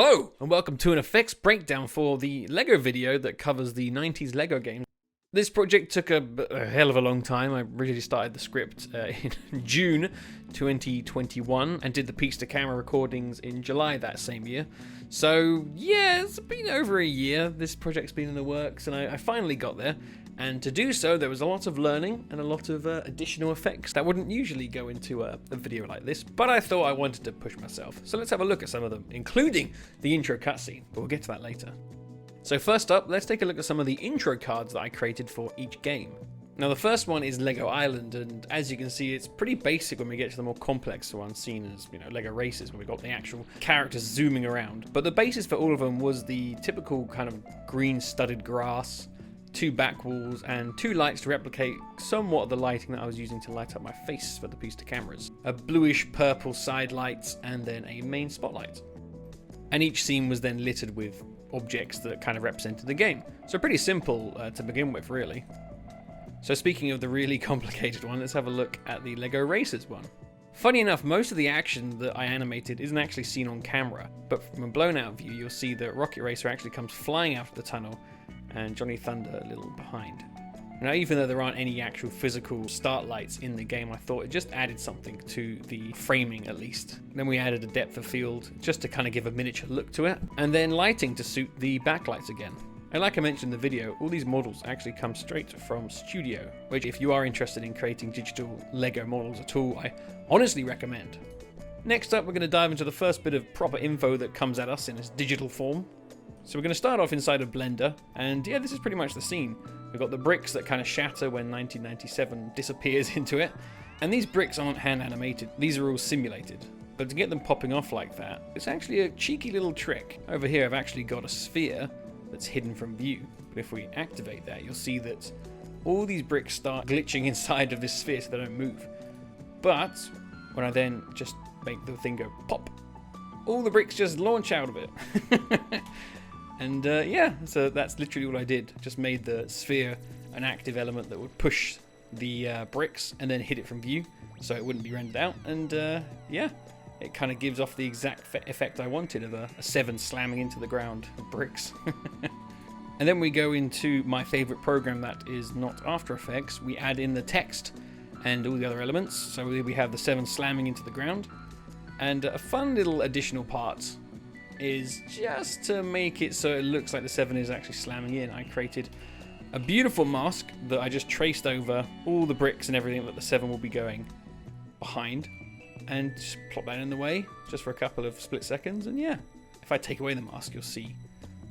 Hello, and welcome to an effects breakdown for the LEGO video that covers the 90s LEGO games. This project took a hell of a long time. I originally started the script in June 2021 and did the piece to camera recordings in July that same year. So yeah, it's been over a year. This project's been in the works and I finally got there. And to do so, there was a lot of learning and a lot of additional effects that wouldn't usually go into a video like this, but I thought I wanted to push myself. So let's have a look at some of them, including the intro cutscene, but we'll get to that later. So first up, let's take a look at some of the intro cards that I created for each game. Now the first one is Lego Island, and as you can see, it's pretty basic when we get to the more complex ones seen as, Lego Races, where we've got the actual characters zooming around. But the basis for all of them was the typical kind of green studded grass, 2 back walls, and 2 lights to replicate somewhat of the lighting that I was using to light up my face for the piece to cameras. A bluish purple side light, and then a main spotlight. And each scene was then littered with objects that kind of represented the game. So pretty simple to begin with, really. So speaking of the really complicated one, let's have a look at the Lego Racers one. Funny enough, most of the action that I animated isn't actually seen on camera, but from a blown out view you'll see that Rocket Racer actually comes flying out of the tunnel and Johnny Thunder a little behind. Now, even though there aren't any actual physical start lights in the game, I thought it just added something to the framing at least. Then we added a depth of field just to kind of give a miniature look to it, and then lighting to suit the backlights again. And like I mentioned in the video, all these models actually come straight from Studio, which if you are interested in creating digital Lego models at all, I honestly recommend. Next up, we're going to dive into the first bit of proper info that comes at us in its digital form. So we're going to start off inside of Blender, and yeah, this is pretty much the scene. We've got the bricks that kind of shatter when 1997 disappears into it, and these bricks aren't hand animated, these are all simulated. But to get them popping off like that, it's actually a cheeky little trick. Over here I've actually got a sphere that's hidden from view, but if we activate that, you'll see that all these bricks start glitching inside of this sphere so they don't move. But when I then just make the thing go pop, all the bricks just launch out of it. And yeah, so that's literally what I did. Just made the sphere an active element that would push the bricks and then hit it from view so it wouldn't be rendered out. And yeah, it kind of gives off the exact effect I wanted of a 7 slamming into the ground of bricks. And then we go into my favorite program that is not After Effects. We add in the text and all the other elements. So we have the 7 slamming into the ground. And a fun little additional part is just to make it so it looks like the 7 is actually slamming in. I created a beautiful mask that I just traced over all the bricks and everything that the 7 will be going behind, and just plop that in the way just for a couple of split seconds. And yeah, if I take away the mask, you'll see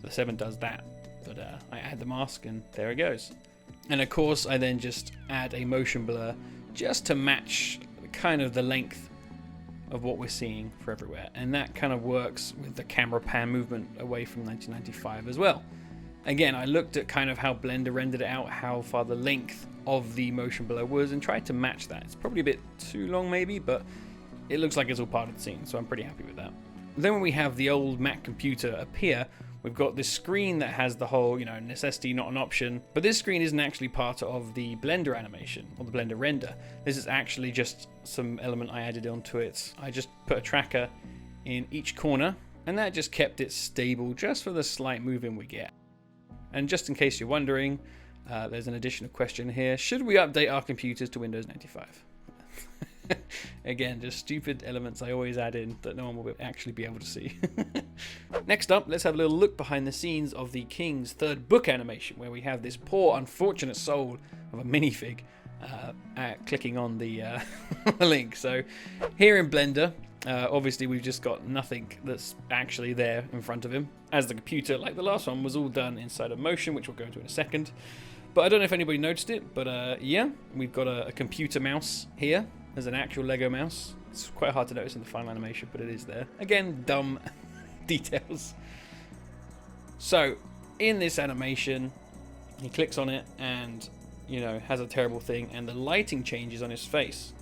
the 7 does that, but I add the mask and there it goes. And of course I then just add a motion blur just to match kind of the length of what we're seeing for everywhere, and that kind of works with the camera pan movement away from 1995 as well. Again, I looked at kind of how Blender rendered it out, how far the length of the motion blur was, and tried to match that. It's probably a bit too long maybe, but it looks like it's all part of the scene, so I'm pretty happy with that. Then when we have the old Mac computer appear, we've got this screen that has the whole, necessity not an option, but this screen isn't actually part of the Blender animation or the Blender render. This is actually just some element I added onto it. I just put a tracker in each corner, and that just kept it stable just for the slight moving we get. And just in case you're wondering, there's an additional question here. Should we update our computers to Windows 95? Again, just stupid elements I always add in that no one will actually be able to see. Next up, let's have a little look behind the scenes of the King's third book animation, where we have this poor unfortunate soul of a minifig clicking on the link. So here in Blender, obviously we've just got nothing that's actually there in front of him, as the computer, like the last one, was all done inside of motion, which we'll go into in a second. But I don't know if anybody noticed it, but yeah, we've got a computer mouse here. There's an actual Lego mouse. It's quite hard to notice in the final animation, but it is there. Again, dumb details. So, in this animation, he clicks on it and, has a terrible thing, and the lighting changes on his face.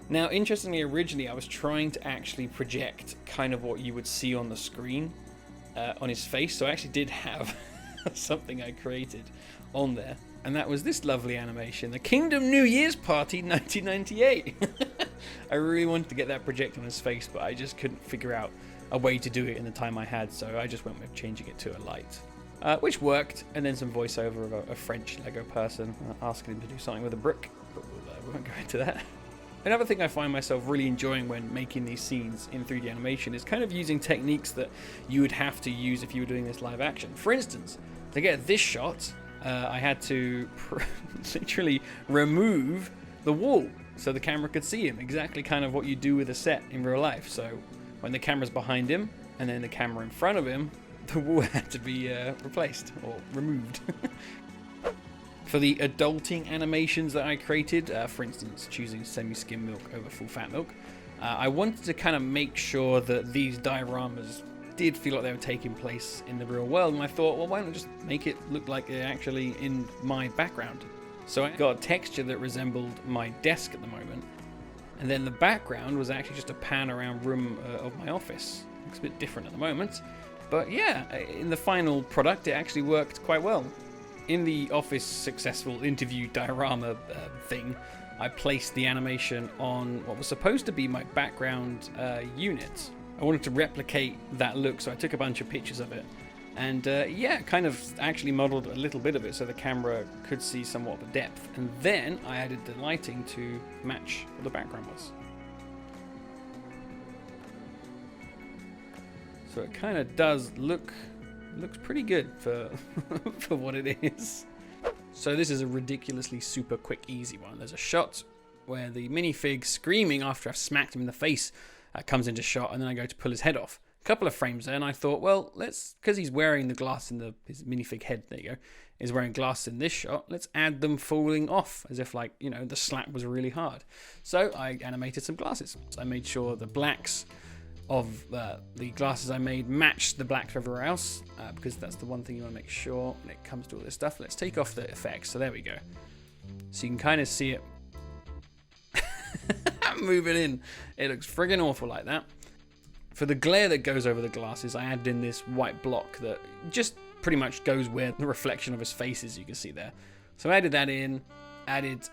Now, interestingly, originally I was trying to actually project kind of what you would see on the screen on his face, so I actually did have something I created on there. And that was this lovely animation, the Kingdom New Year's Party 1998. I really wanted to get that projected on his face, but I just couldn't figure out a way to do it in the time I had, so I just went with changing it to a light. Which worked, and then some voiceover of a French Lego person asking him to do something with a brick, but we won't go into that. Another thing I find myself really enjoying when making these scenes in 3D animation is kind of using techniques that you would have to use if you were doing this live action. For instance, to get this shot, I had to literally remove the wall so the camera could see him, exactly kind of what you do with a set in real life. So when the camera's behind him and then the camera in front of him, the wall had to be replaced or removed. For the adulting animations that I created, for instance, choosing semi-skim milk over full fat milk, I wanted to kind of make sure that these dioramas did feel like they were taking place in the real world, and I thought, well, why not just make it look like they're actually in my background? So I got a texture that resembled my desk at the moment, and then the background was actually just a pan around room of my office. Looks a bit different at the moment. But yeah, in the final product, it actually worked quite well. In the Office successful interview diorama thing, I placed the animation on what was supposed to be my background unit. I wanted to replicate that look, so I took a bunch of pictures of it. And yeah, kind of actually modeled a little bit of it so the camera could see somewhat of a depth. And then I added the lighting to match what the background was. So it kind of does looks pretty good for for what it is. So this is a ridiculously super quick, easy one. There's a shot where the minifig screaming after I've smacked him in the face comes into shot, and then I go to pull his head off. A couple of frames there, and I thought, well, because he's wearing the glass in his minifig head, there you go, is wearing glass in this shot, let's add them falling off, as if like, you know, the slap was really hard. So I animated some glasses. So I made sure the blacks of the glasses I made matched the blacks everywhere else, because that's the one thing you want to make sure when it comes to all this stuff. Let's take off the effects. So there we go. So you can kind of see it moving in. It looks friggin' awful like that. For the glare that goes over the glasses, I added in this white block that just pretty much goes where the reflection of his face is, you can see there. So I added that in, added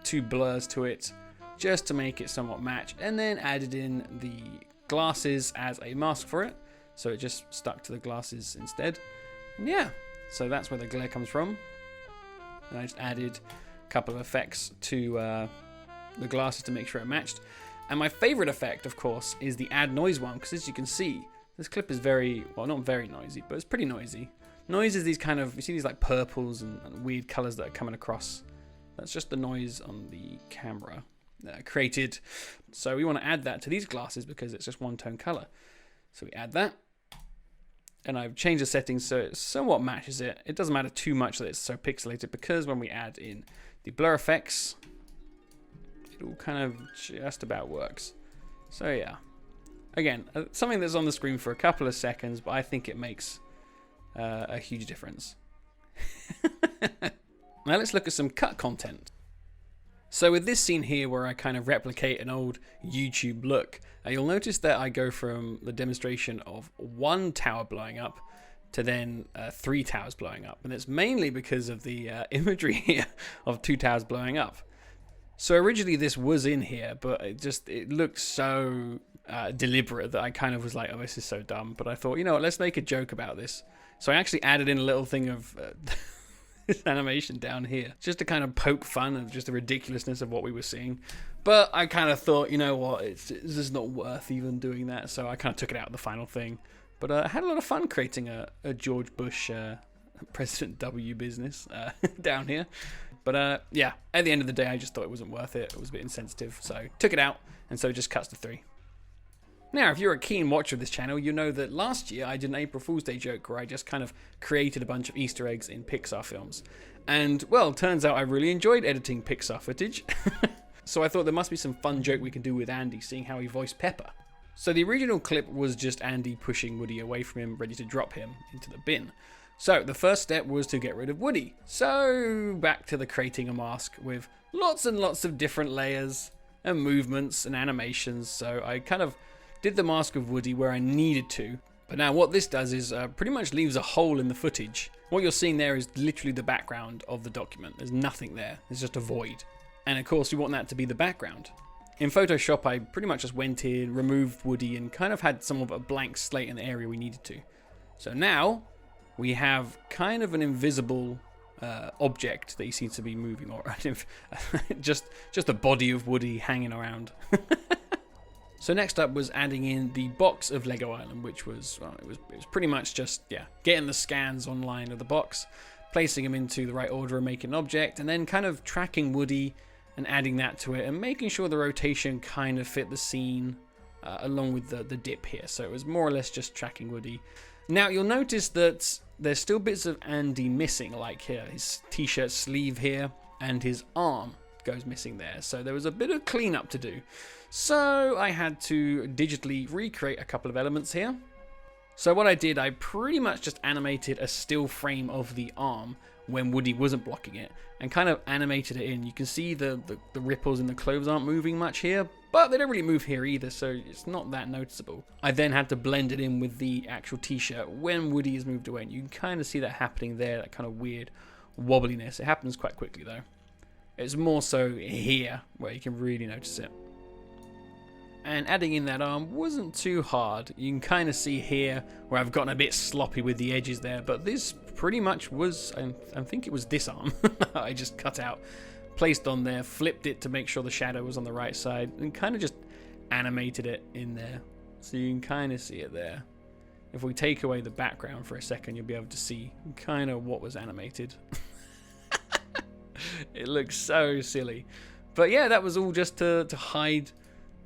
two blurs to it, just to make it somewhat match, and then added in the glasses as a mask for it, so it just stuck to the glasses instead. And yeah, so that's where the glare comes from. And I just added a couple of effects to the glasses to make sure it matched. And my favorite effect, of course, is the add noise one, because as you can see, this clip is very, well, not very noisy, but it's pretty noisy. Noise is these kind of, you see these like purples and weird colors that are coming across. That's just the noise on the camera created. So we want to add that to these glasses because it's just one tone color. So we add that, and I've changed the settings so it somewhat matches it. It doesn't matter too much that it's so pixelated, because when we add in the blur effects, it all kind of just about works. So yeah, again, something that's on the screen for a couple of seconds, but I think it makes a huge difference. Now let's look at some cut content. So with this scene here where I kind of replicate an old YouTube look, you'll notice that I go from the demonstration of one tower blowing up to then 3 towers blowing up. And it's mainly because of the imagery here of 2 towers blowing up. So originally this was in here, but it looked so deliberate that I kind of was like, oh, this is so dumb. But I thought, you know what, let's make a joke about this. So I actually added in a little thing of this animation down here, just to kind of poke fun and just the ridiculousness of what we were seeing. But I kind of thought, you know what, it's just not worth even doing that. So I kind of took it out of the final thing. But I had a lot of fun creating a George Bush President W business down here. But yeah, at the end of the day, I just thought it wasn't worth it. It was a bit insensitive, so took it out, and so it just cuts to 3. Now, if you're a keen watcher of this channel, you know that last year I did an April Fool's Day joke where I just kind of created a bunch of Easter eggs in Pixar films. And, well, turns out I really enjoyed editing Pixar footage. So I thought there must be some fun joke we can do with Andy, seeing how he voiced Pepper. So the original clip was just Andy pushing Woody away from him, ready to drop him into the bin. So the first step was to get rid of Woody. So back to the creating a mask with lots and lots of different layers and movements and animations. So I kind of did the mask of Woody where I needed to. But now what this does is pretty much leaves a hole in the footage. What you're seeing there is literally the background of the document. There's nothing there. There's just a void. And of course we want that to be the background. In Photoshop, I pretty much just went in, removed Woody, and kind of had some of a blank slate in the area we needed to. So now we have kind of an invisible object that he seems to be moving, or just a body of Woody hanging around. So next up was adding in the box of Lego Island, which was, well, it was pretty much just, yeah, getting the scans online of the box, placing them into the right order and making an object, and then kind of tracking Woody and adding that to it and making sure the rotation kind of fit the scene along with the dip here. So it was more or less just tracking Woody. Now you'll notice that there's still bits of Andy missing, like here, his t-shirt sleeve here and his arm goes missing there. So there was a bit of cleanup to do. So I had to digitally recreate a couple of elements here. So what I did, I pretty much just animated a still frame of the arm when Woody wasn't blocking it and kind of animated it in. You can see the ripples in the clothes aren't moving much here, but they don't really move here either, so it's not that noticeable. I then had to blend it in with the actual t-shirt when Woody is moved away, and you can kind of see that happening there, that kind of weird wobbliness. It happens quite quickly though. It's more so here where you can really notice it. And adding in that arm wasn't too hard. You can kind of see here where I've gotten a bit sloppy with the edges there, but this pretty much was, I think it was this arm I just cut out, placed on there, flipped it to make sure the shadow was on the right side, and kind of just animated it in there. So you can kind of see it there. If we take away the background for a second, you'll be able to see kind of what was animated. It looks so silly. But yeah, that was all just to hide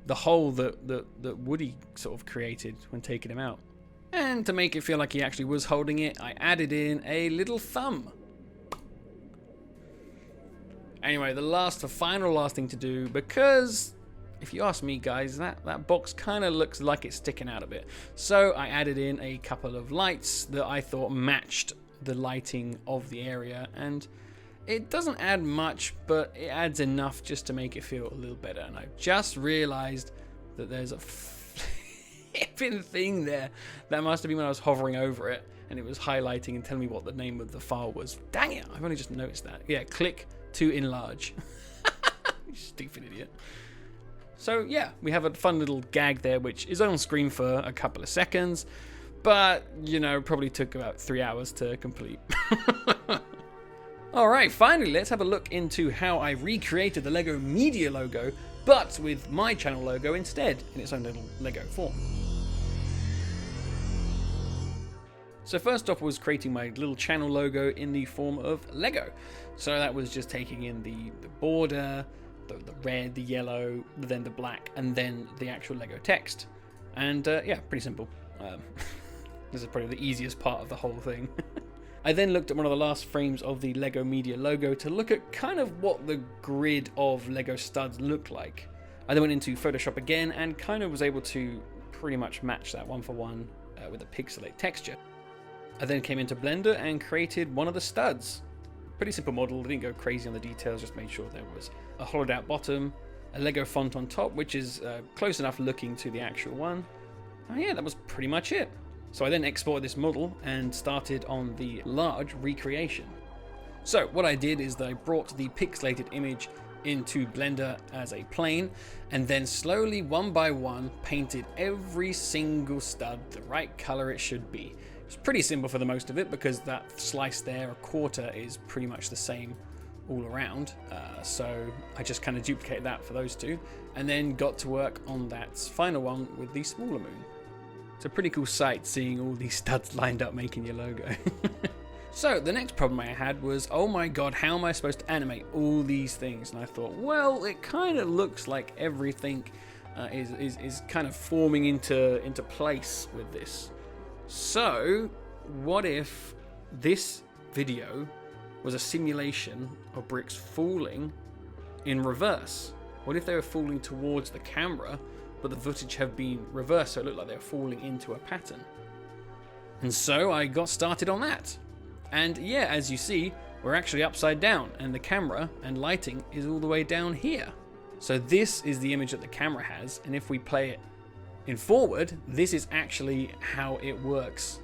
the hole that Woody sort of created when taking him out. And to make it feel like he actually was holding it, I added in a little thumb. Anyway, the final last thing to do, because if you ask me guys, that box kind of looks like it's sticking out a bit. So I added in a couple of lights that I thought matched the lighting of the area, and it doesn't add much, but it adds enough just to make it feel a little better. And I just realized that there's a flipping thing there. That must have been when I was hovering over it and it was highlighting and telling me what the name of the file was. Dang it, I've only just noticed that. Yeah, click to enlarge. You stupid idiot. So yeah, we have a fun little gag there, which is on screen for a couple of seconds, but you know, probably took about 3 hours to complete. Alright, finally, let's have a look into how I recreated the LEGO Media logo, but with my channel logo instead, in its own little LEGO form. So first off was creating my little channel logo in the form of LEGO. So that was just taking in the border, the red, the yellow, then the black, and then the actual LEGO text. And yeah, pretty simple. This is probably the easiest part of the whole thing. I then looked at one of the last frames of the LEGO Media logo to look at kind of what the grid of LEGO studs looked like. I then went into Photoshop again and kind of was able to pretty much match that one for one with a pixelate texture. I then came into Blender and created one of the studs. Pretty simple model, didn't go crazy on the details, just made sure there was a hollowed out bottom, a LEGO font on top, which is close enough looking to the actual one. And yeah, that was pretty much it. So I then exported this model and started on the large recreation. So what I did is that I brought the pixelated image into Blender as a plane and then slowly one by one painted every single stud the right color it should be. It's pretty simple for the most of it because that slice there, a quarter, is pretty much the same all around. So I just kind of duplicated that for those two and then got to work on that final one with the smaller moon. It's a pretty cool sight seeing all these studs lined up making your logo. So the next problem I had was, oh my god, how am I supposed to animate all these things? And I thought, well, it kind of looks like everything is kind of forming into place with this. So what if this video was a simulation of bricks falling in reverse? What if they were falling towards the camera, but the footage have been reversed so it looked like they were falling into a pattern? And so I got started on that. And yeah, as you see, we're actually upside down and the camera and lighting is all the way down here. So this is the image that the camera has, and if we play it in forward, this is actually how it works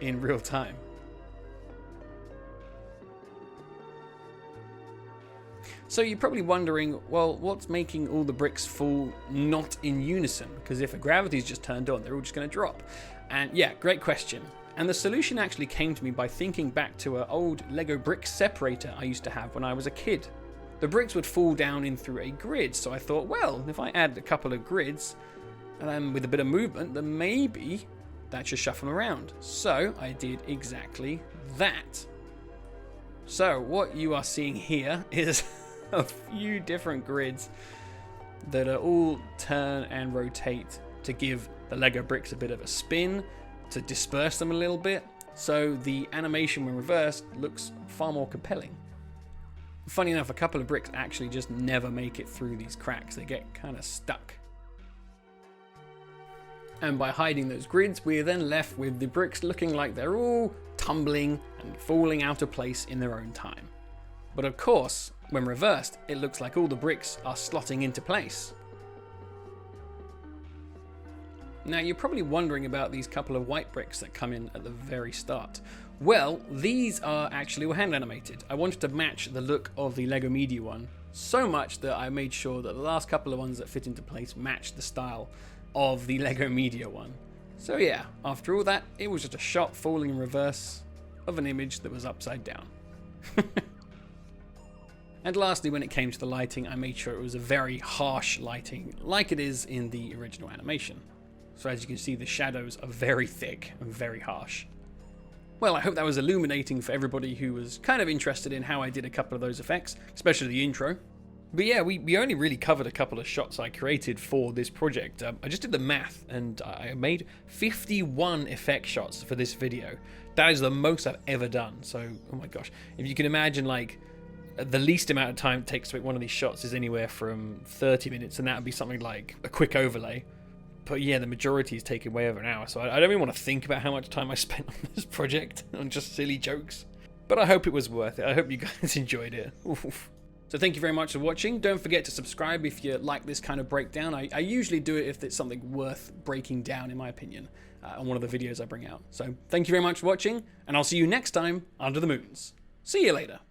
in real time. So you're probably wondering, well, what's making all the bricks fall not in unison? Because if a gravity's just turned on, they're all just going to drop. And yeah, great question. And the solution actually came to me by thinking back to an old Lego brick separator I used to have when I was a kid. The bricks would fall down in through a grid, so I thought, well, if I add a couple of grids with a bit of movement, then maybe that should shuffle around. So I did exactly that. So what you are seeing here is a few different grids that are all turn and rotate to give the Lego bricks a bit of a spin, to disperse them a little bit, so the animation when reversed looks far more compelling. Funny enough, a couple of bricks actually just never make it through these cracks. They get kind of stuck. And by hiding those grids, we're then left with the bricks looking like they're all tumbling and falling out of place in their own time. But of course, when reversed, it looks like all the bricks are slotting into place. Now you're probably wondering about these couple of white bricks that come in at the very start. Well, these are actually hand animated. I wanted to match the look of the Lego Media one so much that I made sure that the last couple of ones that fit into place matched the style of the Lego Media one. So yeah, after all that, it was just a shot falling in reverse of an image that was upside down. And lastly, when it came to the lighting, I made sure it was a very harsh lighting, like it is in the original animation. So as you can see, the shadows are very thick and very harsh. Well, I hope that was illuminating for everybody who was kind of interested in how I did a couple of those effects, especially the intro. But yeah, we only really covered a couple of shots I created for this project. I just did the math and I made 51 effect shots for this video. That is the most I've ever done. So, oh my gosh, if you can imagine, like, the least amount of time it takes to make one of these shots is anywhere from 30 minutes, and that would be something like a quick overlay. But yeah, the majority is taking way over an hour, so I don't even want to think about how much time I spent on this project, on just silly jokes. But I hope it was worth it. I hope you guys enjoyed it. Oof. So thank you very much for watching. Don't forget to subscribe if you like this kind of breakdown. I usually do it if it's something worth breaking down, in my opinion, on one of the videos I bring out. So thank you very much for watching, and I'll see you next time under the moons. See you later.